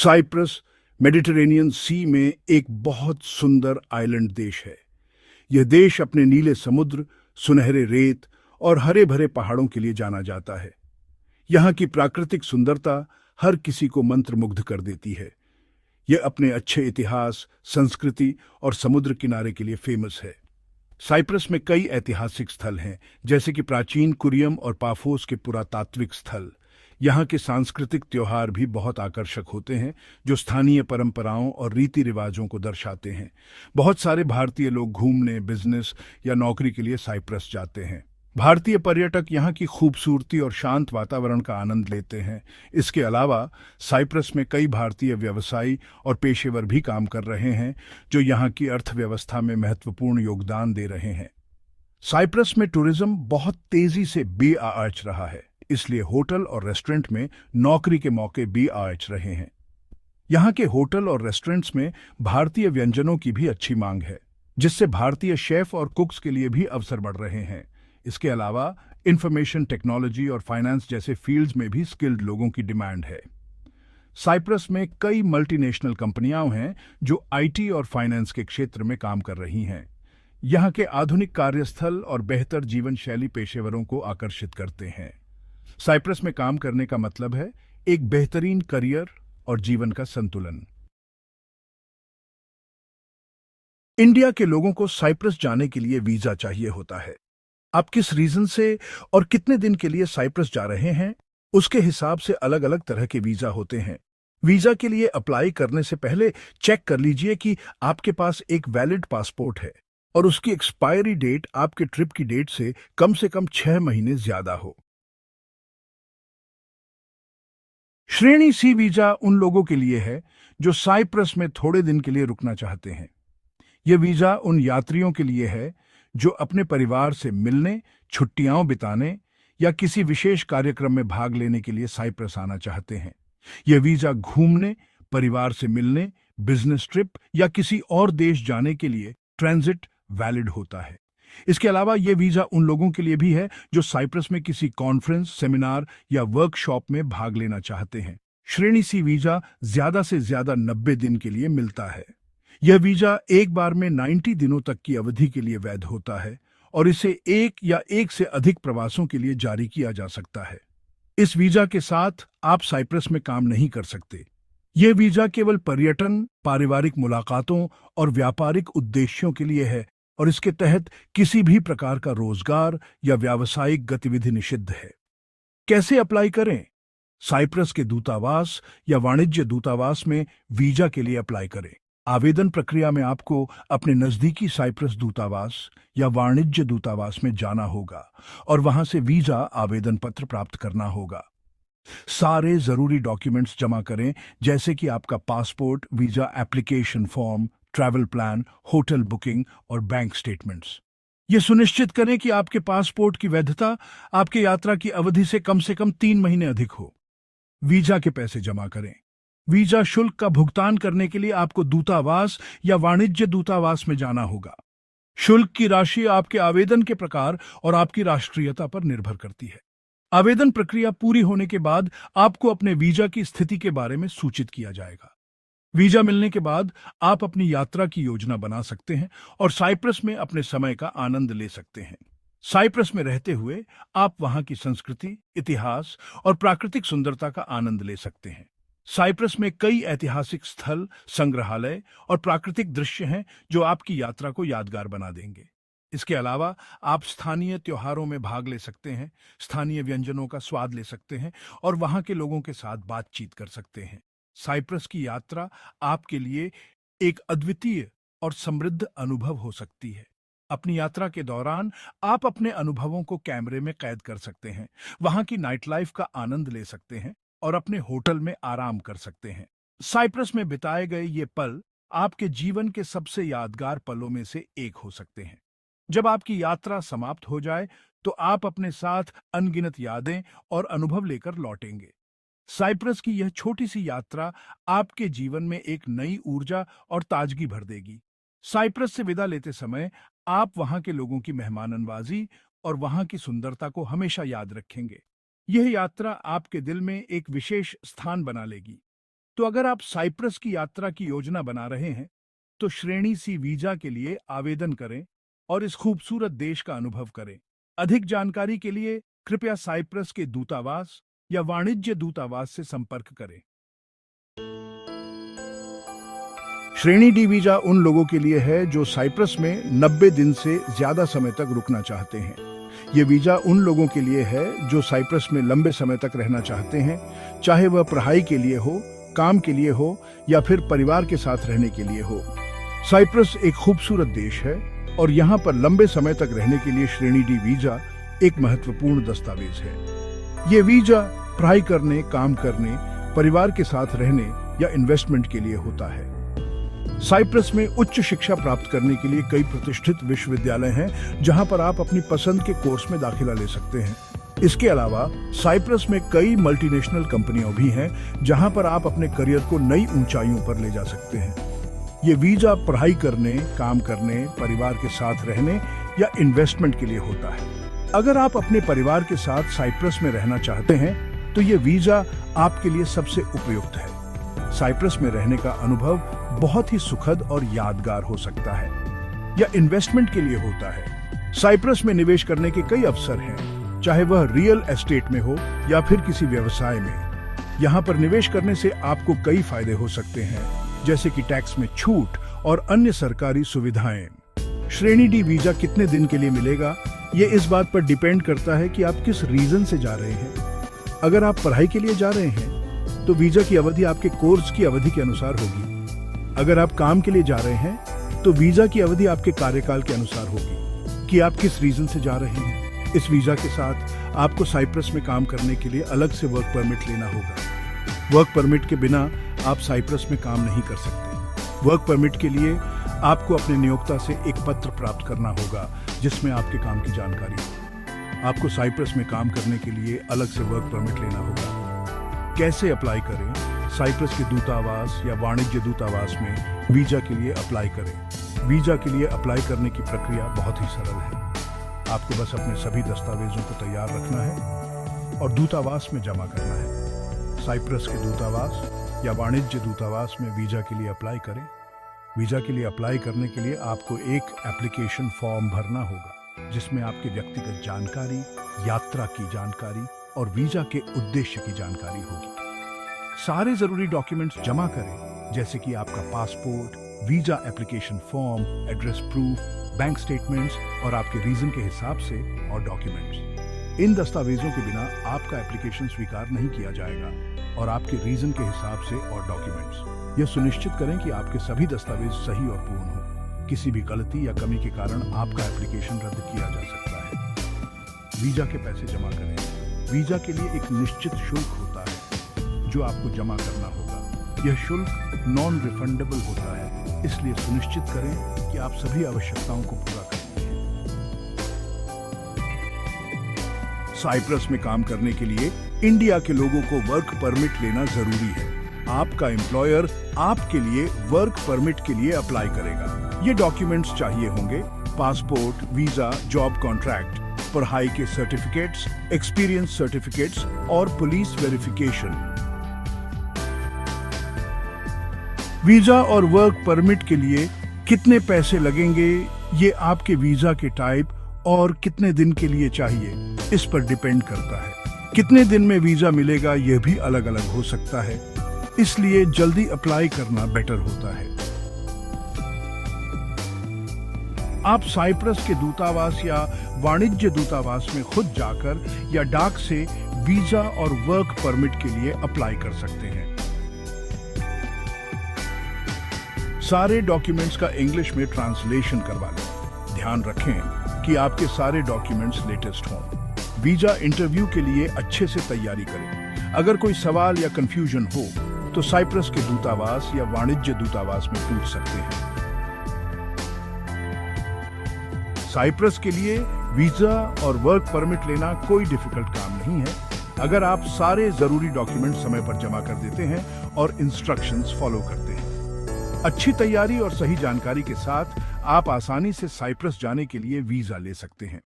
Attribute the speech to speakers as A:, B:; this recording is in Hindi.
A: साइप्रस मेडिटरेनियन सी में एक बहुत सुंदर आइलैंड देश है। यह देश अपने नीले समुद्र, सुनहरे रेत और हरे भरे पहाड़ों के लिए जाना जाता है। यहाँ की प्राकृतिक सुंदरता हर किसी को मंत्रमुग्ध कर देती है। यह अपने अच्छे इतिहास, संस्कृति और समुद्र किनारे के लिए फेमस है। साइप्रस में कई ऐतिहासिक स्थल हैं, जैसे कि प्राचीन कुरियम और पाफोस के पुरातात्विक स्थल। यहाँ के सांस्कृतिक त्योहार भी बहुत आकर्षक होते हैं, जो स्थानीय परंपराओं और रीति रिवाजों को दर्शाते हैं। बहुत सारे भारतीय लोग घूमने, बिजनेस या नौकरी के लिए साइप्रस जाते हैं। भारतीय पर्यटक यहाँ की खूबसूरती और शांत वातावरण का आनंद लेते हैं। इसके अलावा साइप्रस में कई भारतीय व्यवसायी और पेशेवर भी काम कर रहे हैं, जो यहाँ की अर्थव्यवस्था में महत्वपूर्ण योगदान दे रहे हैं। साइप्रस में टूरिज्म बहुत तेजी से बढ़ रहा है, इसलिए होटल और रेस्टोरेंट में नौकरी के मौके भी बढ़ रहे हैं। यहाँ के होटल और रेस्टोरेंट्स में भारतीय व्यंजनों की भी अच्छी मांग है, जिससे भारतीय शेफ और कुक्स के लिए भी अवसर बढ़ रहे हैं। इसके अलावा इंफॉर्मेशन टेक्नोलॉजी और फाइनेंस जैसे फील्ड्स में भी स्किल्ड लोगों की डिमांड है। साइप्रस में कई मल्टीनेशनल कंपनियां हैं जो आईटी और फाइनेंस के क्षेत्र में काम कर रही हैं। यहाँ के आधुनिक कार्यस्थल और बेहतर जीवन शैली पेशेवरों को आकर्षित करते हैं। साइप्रस में काम करने का मतलब है एक बेहतरीन करियर और जीवन का संतुलन। इंडिया के लोगों को साइप्रस जाने के लिए वीजा चाहिए होता है। आप किस रीजन से और कितने दिन के लिए साइप्रस जा रहे हैं, उसके हिसाब से अलग अलग तरह के वीजा होते हैं। वीजा के लिए अप्लाई करने से पहले चेक कर लीजिए कि आपके पास एक वैलिड पासपोर्ट है और उसकी एक्सपायरी डेट आपके ट्रिप की डेट से कम 6 महीने ज्यादा हो। श्रेणी सी वीजा उन लोगों के लिए है जो साइप्रस में थोड़े दिन के लिए रुकना चाहते हैं। यह वीजा उन यात्रियों के लिए है जो अपने परिवार से मिलने, छुट्टियां बिताने या किसी विशेष कार्यक्रम में भाग लेने के लिए साइप्रस आना चाहते हैं। यह वीजा घूमने, परिवार से मिलने, बिजनेस ट्रिप या किसी और देश जाने के लिए ट्रांजिट वैलिड होता है। इसके अलावा यह वीजा उन लोगों के लिए भी है जो साइप्रस में किसी कॉन्फ्रेंस, सेमिनार या वर्कशॉप में भाग लेना चाहते हैं। श्रेणी सी वीजा ज्यादा से ज्यादा 90 दिन के लिए मिलता है। यह वीजा एक बार में 90 दिनों तक की अवधि के लिए वैध होता है और इसे एक या एक से अधिक प्रवासों के लिए जारी किया जा सकता है। इस वीजा के साथ आप साइप्रस में काम नहीं कर सकते। यह वीजा केवल पर्यटन, पारिवारिक मुलाकातों और व्यापारिक उद्देश्यों के लिए है और इसके तहत किसी भी प्रकार का रोजगार या व्यावसायिक गतिविधि निषिद्ध है। कैसे अप्लाई करें? साइप्रस के दूतावास या वाणिज्य दूतावास में वीजा के लिए अप्लाई करें। आवेदन प्रक्रिया में आपको अपने नजदीकी साइप्रस दूतावास या वाणिज्य दूतावास में जाना होगा और वहां से वीजा आवेदन पत्र प्राप्त करना होगा। सारे जरूरी डॉक्यूमेंट्स जमा करें, जैसे कि आपका passport, visa application form, travel plan, hotel booking और बैंक स्टेटमेंट्स। ये सुनिश्चित करें कि आपके पासपोर्ट की वैधता आपके यात्रा की अवधि से कम 3 महीने अधिक हो। वीजा के पैसे जमा करें। वीजा शुल्क का भुगतान करने के लिए आपको दूतावास या वाणिज्य दूतावास में जाना होगा। शुल्क की राशि आपके आवेदन के प्रकार और आपकी राष्ट्रीयता पर निर्भर करती है। आवेदन प्रक्रिया पूरी होने के बाद आपको अपने वीजा की स्थिति के बारे में सूचित किया जाएगा। वीजा मिलने के बाद आप अपनी यात्रा की योजना बना सकते हैं और साइप्रस में अपने समय का आनंद ले सकते हैं। साइप्रस में रहते हुए आप वहां की संस्कृति, इतिहास और प्राकृतिक सुंदरता का आनंद ले सकते हैं। साइप्रस में कई ऐतिहासिक स्थल, संग्रहालय और प्राकृतिक दृश्य हैं जो आपकी यात्रा को यादगार बना देंगे। इसके अलावा आप स्थानीय त्योहारों में भाग ले सकते हैं, स्थानीय व्यंजनों का स्वाद ले सकते हैं और वहां के लोगों के साथ बातचीत कर सकते हैं। साइप्रस की यात्रा आपके लिए एक अद्वितीय और समृद्ध अनुभव हो सकती है। अपनी यात्रा के दौरान आप अपने अनुभवों को कैमरे में कैद कर सकते हैं, वहां की नाइट लाइफ का आनंद ले सकते हैं और अपने होटल में आराम कर सकते हैं। साइप्रस में बिताए गए ये पल आपके जीवन के सबसे यादगार पलों में से एक हो सकते हैं। जब आपकी यात्रा समाप्त हो जाए तो आप अपने साथ अनगिनत यादें और अनुभव लेकर लौटेंगे। साइप्रस की यह छोटी सी यात्रा आपके जीवन में एक नई ऊर्जा और ताजगी भर देगी। साइप्रस से विदा लेते समय आप वहां के लोगों की मेहमाननवाजी और वहां की सुंदरता को हमेशा याद रखेंगे। यह यात्रा आपके दिल में एक विशेष स्थान बना लेगी। तो अगर आप साइप्रस की यात्रा की योजना बना रहे हैं, तो श्रेणी सी वीजा के लिए आवेदन करें और इस खूबसूरत देश का अनुभव करें। अधिक जानकारी के लिए कृपया साइप्रस के दूतावास या वाणिज्य दूतावास से संपर्क करें। श्रेणी डी वीजा उन लोगों के लिए है जो साइप्रस में 90 दिन से ज्यादा समय तक रुकना चाहते हैं। ये वीजा उन लोगों के लिए है जो साइप्रस में लंबे समय तक रहना चाहते हैं, चाहे वह पढ़ाई के लिए हो, काम के लिए हो या फिर परिवार के साथ रहने के लिए हो। साइप्रस एक खूबसूरत देश है और यहाँ पर लंबे समय तक रहने के लिए श्रेणी डी वीजा एक महत्वपूर्ण दस्तावेज है। ये वीजा पढ़ाई करने, काम करने, परिवार के साथ रहने या इन्वेस्टमेंट के लिए होता है। साइप्रस में उच्च शिक्षा प्राप्त करने के लिए कई प्रतिष्ठित विश्वविद्यालय हैं, जहां पर आप अपनी पसंद के कोर्स में दाखिला ले सकते हैं। इसके अलावा साइप्रस में कई मल्टीनेशनल कंपनियां भी हैं, जहां पर आप अपने करियर को नई ऊंचाइयों पर ले जा सकते हैं। ये वीजा पढ़ाई करने, काम करने, परिवार के साथ रहने या इन्वेस्टमेंट के लिए होता है। अगर आप अपने परिवार के साथ साइप्रस में रहना चाहते हैं, तो ये वीजा आपके लिए सबसे उपयुक्त है। साइप्रस में रहने का अनुभव बहुत ही सुखद और यादगार हो सकता है। यह इन्वेस्टमेंट के लिए होता है। साइप्रस में निवेश करने के कई अवसर हैं, चाहे वह रियल एस्टेट में हो या फिर किसी व्यवसाय में। यहाँ पर निवेश करने से आपको कई फायदे हो सकते हैं, जैसे कि टैक्स में छूट और अन्य सरकारी सुविधाएं। श्रेणी डी वीजा कितने दिन के लिए मिलेगा, ये इस बात पर डिपेंड करता है कि आप किस रीजन से जा रहे हैं। अगर आप पढ़ाई के लिए जा रहे हैं, तो वीजा की अवधि आपके कोर्स की अवधि के अनुसार होगी। अगर आप काम के लिए जा रहे हैं, तो वीजा की अवधि आपके कार्यकाल के अनुसार होगी कि आप किस रीजन से जा रहे हैं। इस वीजा के साथ आपको साइप्रस में काम करने के लिए अलग से वर्क परमिट लेना होगा। वर्क परमिट के बिना आप साइप्रस में काम नहीं कर सकते। वर्क परमिट के लिए आपको अपने नियोक्ता से एक पत्र प्राप्त करना होगा, जिसमें आपके काम की जानकारी हो। आपको साइप्रस में काम करने के लिए अलग से वर्क परमिट लेना होगा। कैसे अप्लाई करें? साइप्रस के दूतावास या वाणिज्य दूतावास में वीजा के लिए अप्लाई करें। वीजा के लिए अप्लाई करने की प्रक्रिया बहुत ही सरल है। आपको बस अपने सभी दस्तावेजों को तैयार रखना है और दूतावास में जमा करना है। साइप्रस के दूतावास या वाणिज्य दूतावास में वीजा के लिए अप्लाई करें। वीजा के लिए अप्लाई करने के लिए आपको एक एप्लीकेशन फॉर्म भरना होगा, जिसमें आपकी व्यक्तिगत जानकारी, यात्रा की जानकारी और वीजा के उद्देश्य की जानकारी होगी। सारे जरूरी डॉक्यूमेंट्स जमा करें, जैसे कि आपका passport, visa application form, address proof, bank statements और आपके रीजन के हिसाब से और डॉक्यूमेंट्स। इन दस्तावेजों के बिना आपका एप्लीकेशन स्वीकार नहीं किया जाएगा और आपके रीजन के हिसाब से और डॉक्यूमेंट्स। यह सुनिश्चित करें कि आपके सभी दस्तावेज सही और पूर्ण हो। किसी भी गलती या कमी के कारण आपका एप्लीकेशन रद्द किया जा सकता है। वीजा के पैसे जमा करें। वीजा के लिए एक निश्चित शुल्क होता है जो आपको जमा करना होगा। यह शुल्क नॉन रिफंडेबल होता है, इसलिए सुनिश्चित करें कि आप सभी आवश्यकताओं को पूरा करते हैं। साइप्रस में काम करने के लिए इंडिया के लोगों को वर्क परमिट लेना जरूरी है। आपका एम्प्लॉयर आपके लिए वर्क परमिट के लिए अप्लाई करेगा। ये डॉक्यूमेंट्स चाहिए होंगे: पासपोर्ट, वीजा, जॉब कॉन्ट्रैक्ट, पढ़ाई के सर्टिफिकेट्स, एक्सपीरियंस सर्टिफिकेट्स और पुलिस वेरिफिकेशन। वीजा और वर्क परमिट के लिए कितने पैसे लगेंगे, ये आपके वीजा के टाइप और कितने दिन के लिए चाहिए, इस पर डिपेंड करता है। कितने दिन में वीजा मिलेगा, यह भी अलग अलग हो सकता है, इसलिए जल्दी अप्लाई करना बेटर होता है। आप साइप्रस के दूतावास या वाणिज्य दूतावास में खुद जाकर या डाक से वीजा और वर्क परमिट के लिए अप्लाई कर सकते हैं। सारे डॉक्यूमेंट्स का इंग्लिश में ट्रांसलेशन करवा लें। ध्यान रखें कि आपके सारे डॉक्यूमेंट्स लेटेस्ट हों। वीजा इंटरव्यू के लिए अच्छे से तैयारी करें। अगर कोई सवाल या कंफ्यूजन हो तो साइप्रस के दूतावास या वाणिज्य दूतावास में पूछ सकते हैं। साइप्रस के लिए वीजा और वर्क परमिट लेना कोई डिफिकल्ट काम नहीं है, अगर आप सारे जरूरी डॉक्यूमेंट समय पर जमा कर देते हैं और इंस्ट्रक्शंस फॉलो करते हैं। अच्छी तैयारी और सही जानकारी के साथ आप आसानी से साइप्रस जाने के लिए वीजा ले सकते हैं।